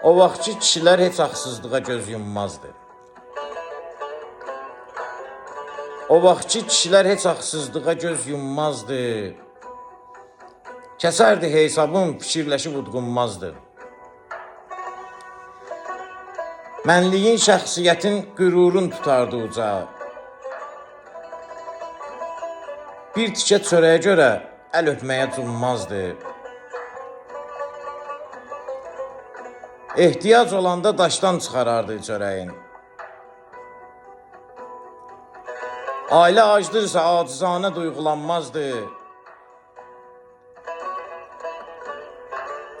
O vaxtki kişilər heç haqsızlığa göz yummazdı. O vaxtki kişilər heç haqsızlığa göz yummazdı. Kəsərdi hesabın, fikirləşib udqunmazdı. Mənliyin, şəxsiyyətin, qürurun tutardı uca. Bir tikə çörəyə görə əl öpməyə cummazdı. Ehtiyac olanda daşdan çıxarardı çörəyin. Ailə acdırsa acizanə duyğulanmazdı.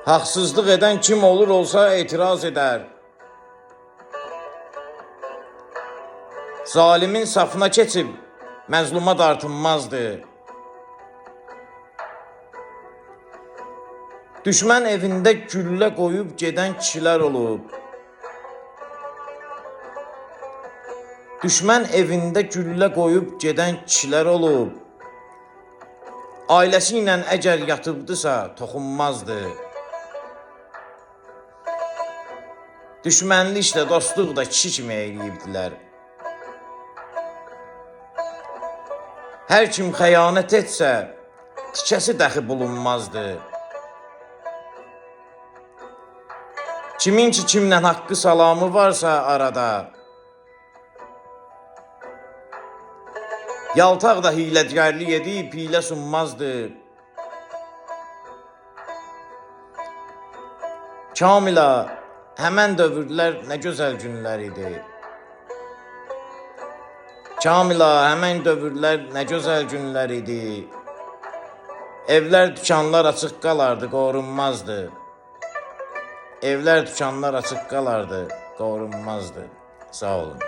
Haqsızlıq edən kim olur olsa etiraz edər. Zalimin safına keçib məzluma dartınmazdı. Düşmən evində güllə qoyub gedən kişilər olub. Düşmən evində güllə qoyub gedən kişilər olub. Ailəsi ilə əgər yatıbdısa toxunmazdı. Düşmənliklə dostluq da kişi kimi eyləyibdilər. Hər kim xəyanət etsə, tikəsi dəxi bulunmazdı. Kimin ki kimlə haqqı salamı varsa arada, yaltaq da hiləcərlik edib hilə sunmazdı. Kamila, həmən dövrlər nə gözəl günlər idi. Kamila, həmən dövrlər nə gözəl günlər idi. Evlər, dükanlar açıq qalardı, qorunmazdı. Evlər, dükanlar açıq qalardı, qorunmazdı. Sağ olun.